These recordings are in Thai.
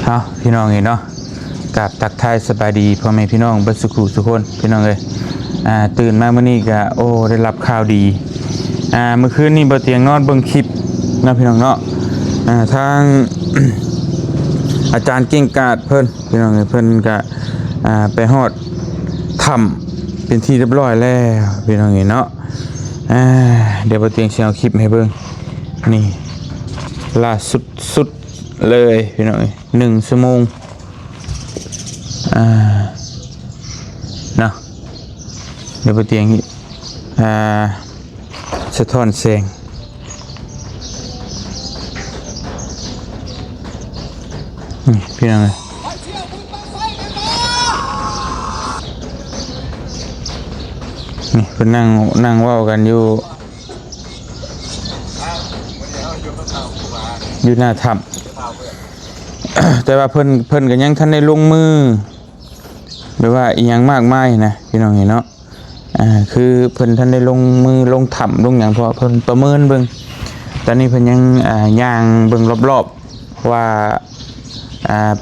เอาพี่น้องเนาะกับตักทายสบายดีพ่อแม่พี่น้องเบิดสุขุสุคนพี่น้องเลยตื่นมาเมื่อนี้ก็โอ้ได้รับข่าวดีเมื่อคืนนี้บ่เตียงนอนเบิ่งคลิปนะพี่น้องเนาะทาง อาจารย์เก่งกาจเพิ่นพี่น้องเพิ่นก็ไปฮอดถ้ำเป็นที่เรียบร้อยแล้วพี่น้องเนาะเดี๋ยวบ่เตียงสิเอาคลิปให้เบิ่งนี่ล่าสุดเลยพี่น้อง1 ชั่วโมงเนาะเดี๋ยวบ่เตียงสะท้อนแสงนี่พี่น้องนี่เพิ่นนั่งเว้ากันอยู่หน้าถ้ำ แต่ว่าเพิ่นก็ยังทันได้ลงมือแบบว่าอีหยังมากมายนะพี่น้องเห็นเนาะคือเพิ่นทันได้ลงมือลงถ้ำลงหยังเพราะเพิ่นประเมินเบิ่งตอนนี้เพิ่นยังย่างเบิ่งรอบๆว่า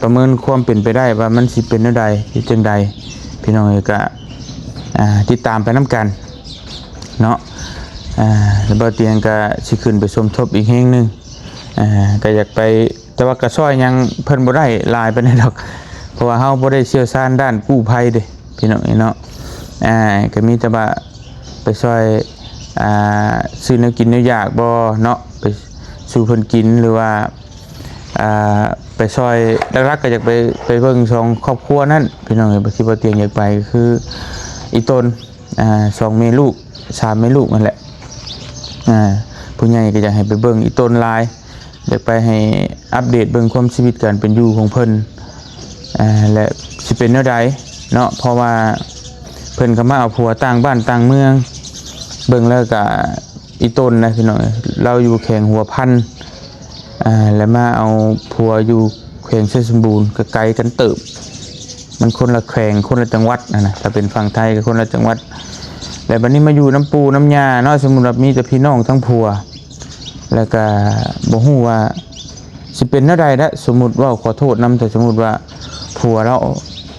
ประเมินความเป็นไปได้ว่ามันสิเป็นจังใดสิจังใดพี่น้องก็ติดตามไปนำกันเนาะแล้วบ่เตียงก็สิขึ้นไปสมทบอีกแห่งนึงก็อยากไปแต่ว่ากระซ้อยยังเพิ่นบ่ได้ลายไปไหนดอกเพราะว่าเฮาบ่ได้เชี่ยวชาญด้านกู้ภัยเด้พี่น้องเนาะก็มีแต่ว่าไปช่วยซื้อแนวกินแนวอยากบ่เนาะไปสู่เพิ่นกินหรือว่าไปช่วยรักๆก็อยากไปเบิ่ง2ครอบครัวนั้นพี่น้องบ่คิดว่าเตียงอยากไปคืออีต้น2แม่ลูก3แม่ลูกนั่นแหละผู้ใหญ่ก็อยากให้ไปเบิ่งอีต้นลายเดี๋ยวไปให้อัปเดตเบิ่งความชีวิตการเป็นอยู่ของเพิ่นและสิเป็นแนวใดเนาะเพราะว่าเพิ่นก็มาเอาผัวต่างบ้านต่างเมืองเบิ่งแล้วก็อีต้นนะพี่น้องเราอยู่แข่งหัวพันแล้วมาเอาผัวอยู่แข่งเชยสมบูรณ์ก็ไกลกันเติบมันคนละแข่งคนละจังหวัดนะถ้าเป็นฝั่งไทยก็คนละจังหวัดแล้วบัดนี้มาอยู่น้ำปูน้ำยาเนาะสมมุติว่ามีแต่พี่น้องทั้งผัวแล้วก็บ่ฮู้ว่าสิเป็นแนวใดละสมมุติว่าขอโทษนำแต่สมมุติว่าผัวเรา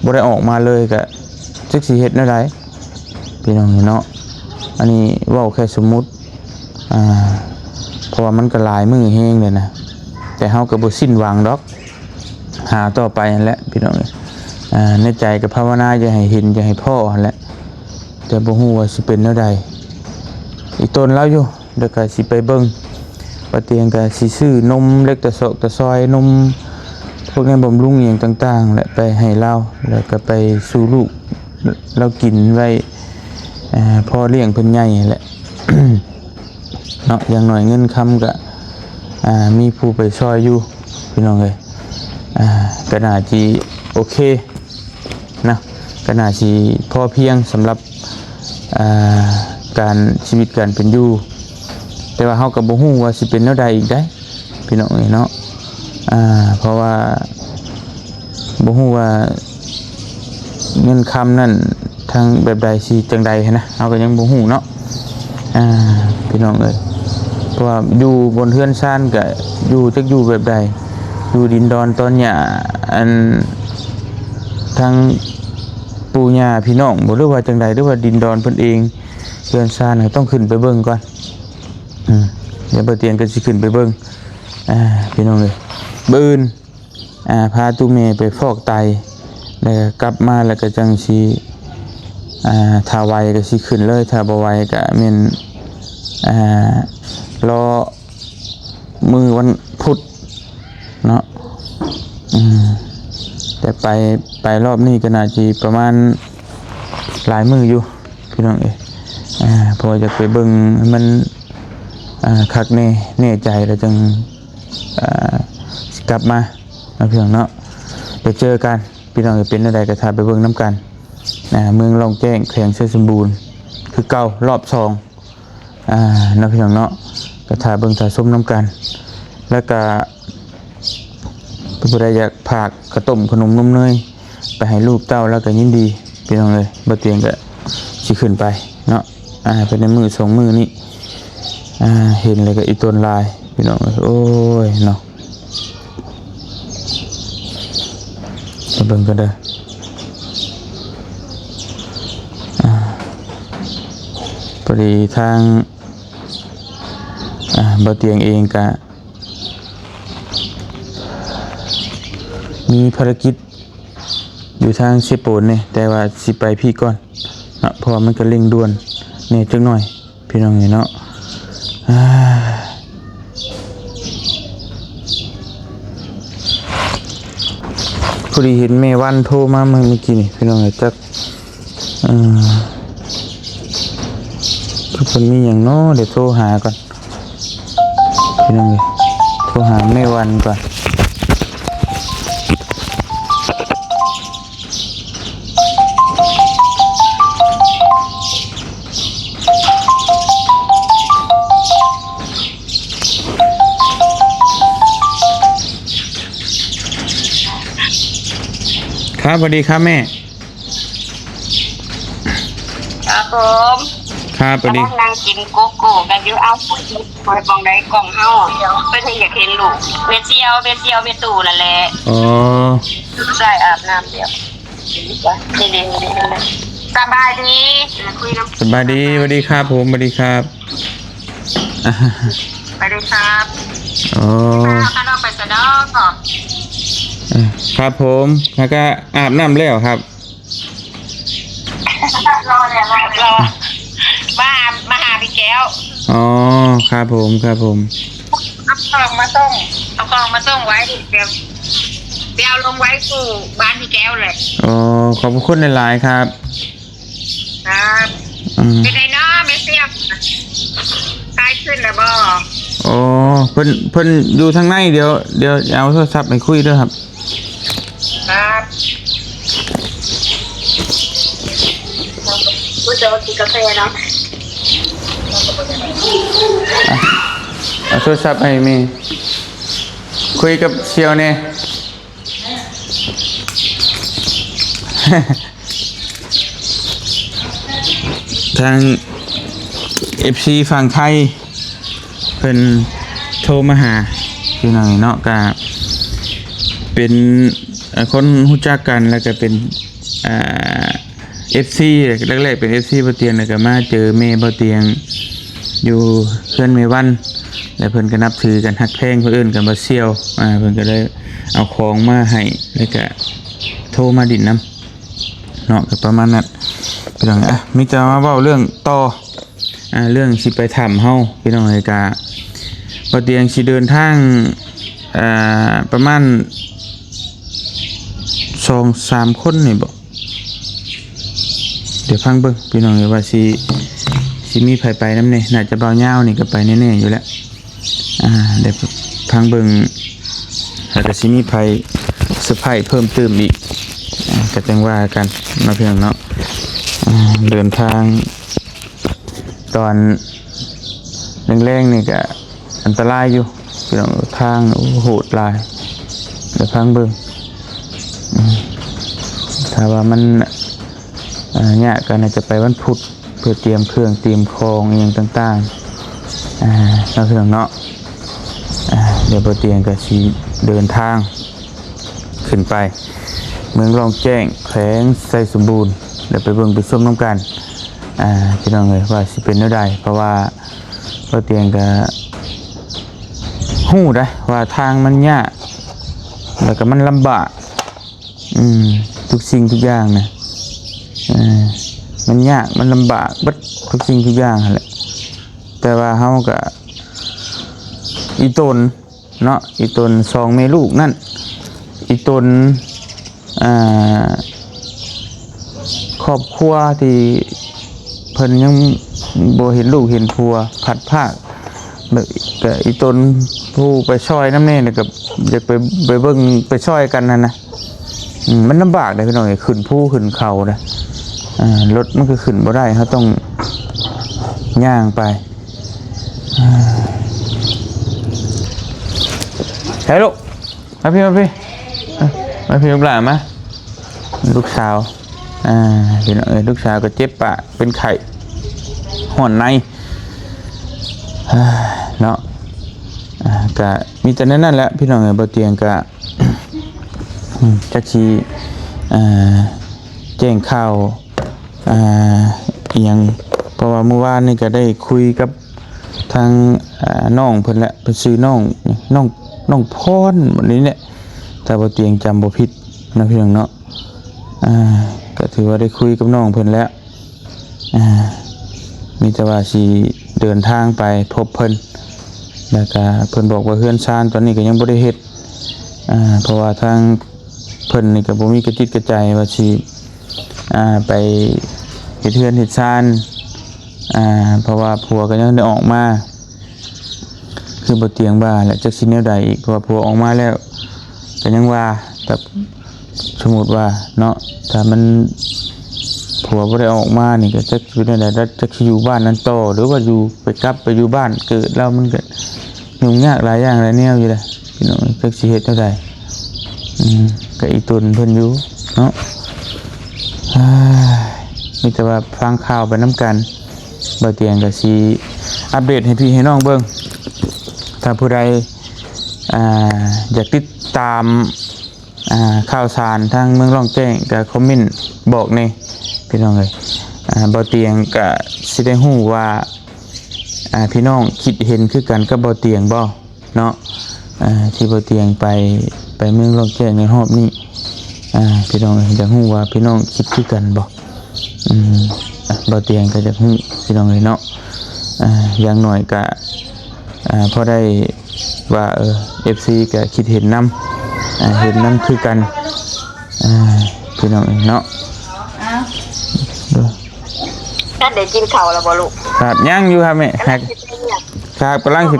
บ่ได้ออกมาเลยก็จักสิเฮ็ดแนวใดพี่น้องเนาะอันนี้เว้าแค่สมมุติเพราะว่ามันก็หลายมื้อแฮงเลยนะแต่เฮาก็บ่สิ้นหวังดอกหาต่อไปนั่นแหละพี่น้องในใจก็ภาวนาอย่าให้เห็นอย่าให้พ่อนั่นแหละแต่บ่ฮู้ว่าสิเป็นแนวใดอีต้นเราอยู่เดี๋ยวก็สิไปเบิ่งว่าเตียงก็สิซื้อนมเล็กตะซอยนมพวกนี้บำรุงอย่างต่างๆและไปให้เราแล้วก็ไปสู่ลูกเรากินไว้พอเลี้ยงเพิ่นใหญ่แหละ เนาะอย่างหน่อยเงินคำก็มีผู้ไปซอยอยู่พี่น้องเอ้ยก็น่าสิโอเคนะก็น่าสิพอเพียงสำหรับการชีวิตการเป็นอยู่แต่ว่าเฮาก็บ่ฮู้ว่าสิเป็นแนวใดอีกได้พี่น้องเอ้ยเนาะเพราะว่าบ่ฮู้ว่าเงินคำนั่นทางแบบใดสิจังใดนะเฮาก็ยังบ่ฮู้เนาะพี่น้องเอ้ยเพราะว่าอยู่บนเรือนซ่านก็อยู่จักอยู่แบบใดอยู่ดินดอนตอนหญ้าอันทางปู่ย่าพี่น้องบ่รู้ว่าจังใดหรือว่าดินดอนเพิ่นเองเรือนซ่านก็ต้องขึ้นไปเบิ่งก่อนเดี๋ยวบ่เตียงก็สิขึ้นไปเบิ่งพี่น้องเอ้ยมื้ออื่นพาตู้แม่ไปฟอกไตแล้วกลับมาแล้วก็จังสิถ้าไหวก็สิขึ้นเลยถ้าบ่ไหวก็แม่นรอมื้อวันพุธเนาะแต่ไปรอบนี้ก็น่าสิประมาณหลายมื้ออยู่พี่น้องเอ้ยพอจะไปเบิ่งมันคักแน่ใจแล้วจังกลับมาพี่น้องเนาะไปเจอกันพี่น้องจะเป็นอะไรก็ถ้าไปเบิ่งน้ำกันเมืองลองแจ้งแขวงเชยสมบูรณ์คือเก่ารอบ2นะพี่น้องเนาะก็ถ้าเบิ่งถ้าส้มน้ำกันแล้วก็ผู้ใดอยากผากกระต้มขนมนมเนยไปให้ลูกเต้าแล้วก็ยินดีพี่น้องเลยบ่เตียงก็สิขึ้นไปเนาะเป็นในมือ2มือนี้เห็นเลยก็อีต้นลายพี่น้องโอ้ยเนาะ มาเบิ่งก็ได้พอดีทางบ่เตียงเองก็มีภารกิจอยู่ทางเชโปนเนี่ยแต่ว่าสิไปพี่ก่อนนะเพราะมันก็เร่งด่วนเนี่ยจักหน่อยพี่น้องเนาะพอดีเห็นแม่วันโทรมาเมื่อกี้นี่พี่น้องจักทุกคนมีอย่างเนาะเดี๋ยวโทรหาก่อนพี่น้องโทรหาแม่วันก่อนครับสวัสดีครับแม่ครับผม ครับสวัสดีนั่งกินโกโก้กันอยู่เอาพูดคอยบองได้กล่องเฮาเพิ่นอยากเห็นลูกเมเซียวเมตู่นั่นแหละอ๋อใช่อาบน้ำเดียวนี่สบายดีคุยน้ำสบายดีสวัสดีครับผมสวัสดีครับไปเลยครับอ๋อข้าน้องไปสะดอกครับผมแล้วก็อาบน้ำแล้วครับรอมาหาพี่แก้วอ๋อครับผมครับผมเอากล่องมาส่งไว้เดี๋ยวลงไว้สู่บ้านพี่แก้วเลยอ๋อขอบคุณหลายๆครับครับเป็นไงเนาะเมเซียใกล้ขึ้นแล้วบ่อ๋อเพิ่นอยู่ทางในเดี๋ยวเอาโทรศัพท์ไปคุยด้วยครับครับกูจะกินกาแฟเนาะเอาโทรศัพท์ให้แม่คุยกับเชียวเนี่ยทาง FC ฝั่งไทยเพิ่นโทรมาหาพี่น้องเนาะก็เป็นคนรู้จักกันแล้วก็เป็นFC แรกๆเป็น FC บ่เตียงแล้วก็มาเจอแม่บ่เตียงอยู่เพื่อนแม่วันแล้วเพิ่นก็นับถือกันฮักแพงเพิ่นเอิ้นกันว่าเซี่ยวเพิ่นก็เลยเอาของมาให้แล้วก็โทรมาดินน้ำเนาะก็ประมาณนั้นพี่น้องมีจะมาเว้าเรื่องต่อเรื่องสิไปถ้ำเฮาพี่น้องเอ้ยก็บ่เตียงสิเดินทางประมาณ2-3 คนนี่บ่เดี๋ยวฟังเบิ่งพี่น้องว่าสิมีไผไปนำนี่น่าจะเบาเหย้านี่ก็ไปแน่ๆอยู่แล้วเดี๋ยวฟังเบิ่งแล้วก็สิมีไผเซอร์ไพรส์เพิ่มเติมอีกก็จังว่ากันเนาะพี่น้องเนาะเดินทางตอนแรงๆนี่ก็อันตรายอยู่พี่น้องทางโหดหลายเดี๋ยวฟังเบิ่งถ้าว่ามันเนี่ยก็น่าจะไปวันพุธเพื่อเตรียมเครื่องเตรียมของอย่างต่างๆแล้วพี่น้องเนาะเดี๋ยวบ่เตียงก็สิเดินทางขึ้นไปเมืองรองแจ้งแขวงไสสมบูรณ์เดี๋ยวไปเบิ่งไปชมน้ำกันพี่น้องเลยว่าสิเป็นแนวใดเพราะว่าบ่เตียงก็ฮู้ได้ว่าทางมันยากแล้วก็มันลำบากทุกสิ่งทุกอย่างนะมันยากมันลำบากบัดทุกสิ่งทุกอย่างแหละแต่ว่าเฮาก็อีตนเนาะอีตน2 แม่ลูกนั่นอีตนครอบครัวที่เพิ่นยังบ่เห็นลูกเห็นผัวผัดภาคแบบก็อีตนผู้ไปช่วยน้ำแน่เนี่ยกับอยากไปเบิ่งไปช่วยกันนะมันลำบากเลยพี่น้องขึ้นภูขึ้นเขานะรถมันก็ขึ้นบ่ได้เขาต้องย่างไปเฮ้ยลูกมาพี่ลูกหลานมาลูกสาวพี่น้องลูกสาวก็เจ็บปากเป็นไข้ห่อนในเนาะก็มีแต่นั่นแหละพี่น้องบ่เตียงก็จักชี อ่าแจ้งข่าวอ่าอีหยังเพราะว่าเมื่อวานนี่ก็ได้คุยกับทางน้องเพิ่นแหละไปซื้อน้องพรวันนี้เนี่ยแต่บ่เตียงจำบ่ผิดนะพี่น้องเนาะก็ถือว่าได้คุยกับน้องเพิ่นแล้วมีแต่ว่าสิเดินทางไปพบเพิ่นแล้วก็เพิ่นบอกว่าเฮือนชานตอนนี้ก็ยังบ่ได้เฮ็ดเพราะว่าทางเพิ่นนี่ก็บ่มีกระจิตกระใจว่าสิไปเฮ็ดเฮือนเฮ็ดชานเพราะว่าผัวก็ยังได้ออกมาคือบ่เตียงว่าและจักสิแนวใดอีกเพราะว่าผัวออกมาแล้วก็ยังว่าแต่สมมุติว่าเนาะถ้ามันผัวบ่ได้ออกมานี่ก็จักสิแนวใดจักสิอยู่บ้านนั้นต่อหรือว่าอยู่ไปกลับไปอยู่บ้านเกิดแล้วมันก็ยุ่งยากหลายอย่างหลายแนวอยู่เลยพี่น้องจักสิเฮ็ดแนวใดก็อีตุนเพิ่นอยู่เนาะมีแต่ว่าฟังข่าวไปน้ำกันบ่เตียงก็สิอัปเดตให้พี่ให้น้องเบิ่งถ้าผู้ใดอยากติดตามข่าวสารทางเมืองร่องแจ้งก็คอมเมนต์บอกนี่พี่น้องเอ้ยบ่เตียงก็สิได้ฮู้ว่าพี่น้องคิดเห็นคือกันกับบ่เตียงบ่เนาะที่บ่เตียงไปเมืองร่องแจ้งในรอบนี้พี่น้องอยากฮู้ว่าพี่น้องคิดคือกันบ่บ่เตียงก็อยากฮู้พี่น้องเอ้ยเนาะอย่างน้อยก็พอได้ว่าFC ก็คิดเห็นนำเห็นนำคือกันพี่น้องเนาะถ้าได้กินข้าวแล้วบ่ลูกครับยังอยู่ครับแม่ครับกำลังสิ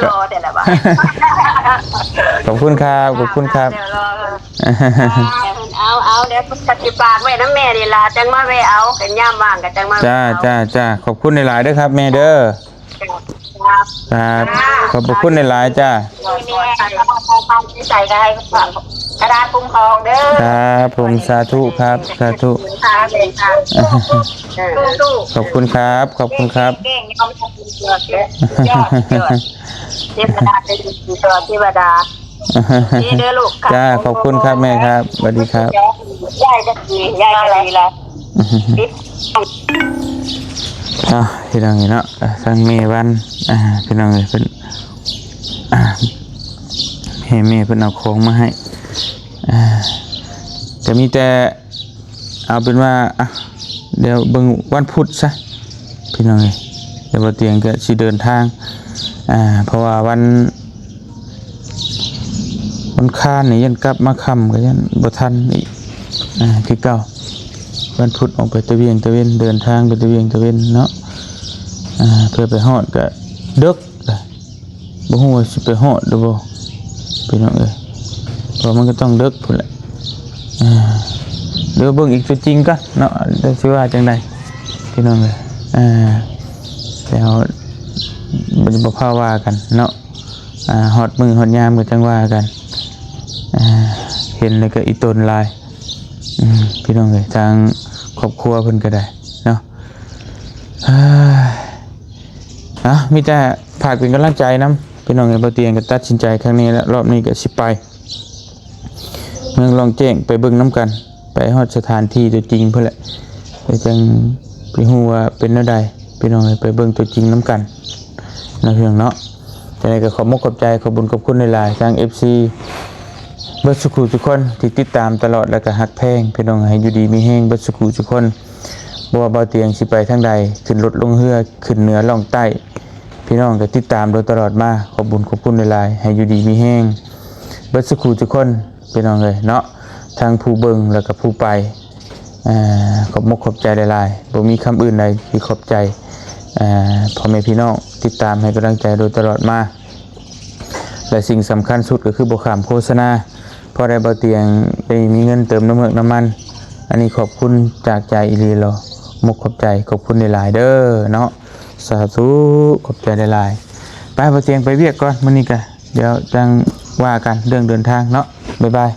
รอแต่ละบ่ขอบคุณครับขอบคุณครับเอาเดี๋ยวปฏิปากไว้น้ำแม่นี่ล่ะจังมาแวะเอาเป็นย่ามว่างก็จังมาจ้าขอบคุณหลายๆเด้อครับแม่เด้อครับขอบคุณหลายๆจ้าใส่ได้กระดาษคุ้มครองเด้อครับผมสาธุครับสาธุขอบคุณครับขอบคุณครับยอดเทวดาเป็นตัวเทวดานี่เด้อลูกจ้าขอบคุณครับแม่ครับสวัสดีครับยายจะดียายอะไรล่ะพี่น้องเนาะทางเมวันพี่น้องเลยเพิ่นเมเพิ่นเอาของมาให้จะมีแต่เอาเป็นว่าเดี๋ยวเบิ่งวันพุธซะพี่น้องเลยเดี๋ยวบ่เตียงก็สิเดินทางเพราะว่าวันค้านนี่ยันกลับมาค่ำก็ยันบ่ทันอีกคือเก่าวันพุธออกไปตะเวียงตะเวนเดินทางไปตะเวียงตะเวนเนาะเพื่อไปฮอดก็ดึกบ่ฮู้ว่าสิไปฮอดหรือบ่พี่น้องเอ้ยเพราะมันก็ต้องดึกพุ่นแหละเดี๋ยวเบิ่งอีกตัวจริงก่อนเนาะได้สิว่าจังได๋พี่น้องเอ้ยแล้วบ่พาว่ากันเนาะฮอดมื้อฮอดยามก็จังว่ากันเห็นแล้วก็อีตนลายพี่น้องเอ้ยทางครอบครัวเพิ่นก็ได้เนาะมีแต่ฝากเป็นกำลังใจนำพี่น้องเอ้ยบ่เตียงก็ตัดสินใจครั้งนี้แล้วรอบนี้ก็สิไปเมืองร่องแจ้งไปเบิ่งน้ำกันไปฮอดสถานที่ตัวจริงเพิ่นแหละไปจังไปฮู้ว่าเป็นแนวใดพี่น้องเอ้ยไปเบิ่งตัวจริงน้ำกันนะพี่น้องเนาะจังได๋ก็ขอบคุณขอบใจขอบบุญขอบคุณหลายๆทาง FCเบิดสุขุทุกคนที่ติดตามตลอดแล้วก็ฮักแพงพี่น้องให้อยู่ดีมีแห้งเบิดสุขุทุกคนบ่ว่าเบาเตียงสิไปทางใดขึ้นรถลงเรือขึ้นเหนือล่องใต้พี่น้องก็ติดตามโดยตลอดมาขอบบุญขอบคุณหลายๆให้อยู่ดีมีแห้งเบิดสุขุทุกคนพี่น้องเลยเนาะทางผู้เบิ่งแล้วก็ผู้ไปขอบมกขอบใจหลายๆบ่มีคำอื่นใดที่ขอบใจพ่อแม่พี่น้องติดตามให้กำลังใจโดยตลอดมาและสิ่งสำคัญสุดก็คือบ่ข้ามโฆษณาพอได้เบาเตียงได้มีเงินเติมน้ำมันอันนี้ขอบคุณจากใจอีหลีเรามกขอบใจขอบคุณหลายๆเด้อเนาะสาธุขอบใจหลายๆไปเบาเตียงไปเวียกก่อนมื้อนี้ก็เดี๋ยวจังว่ากันเรื่องเดินทางเนาะบ๊ายบาย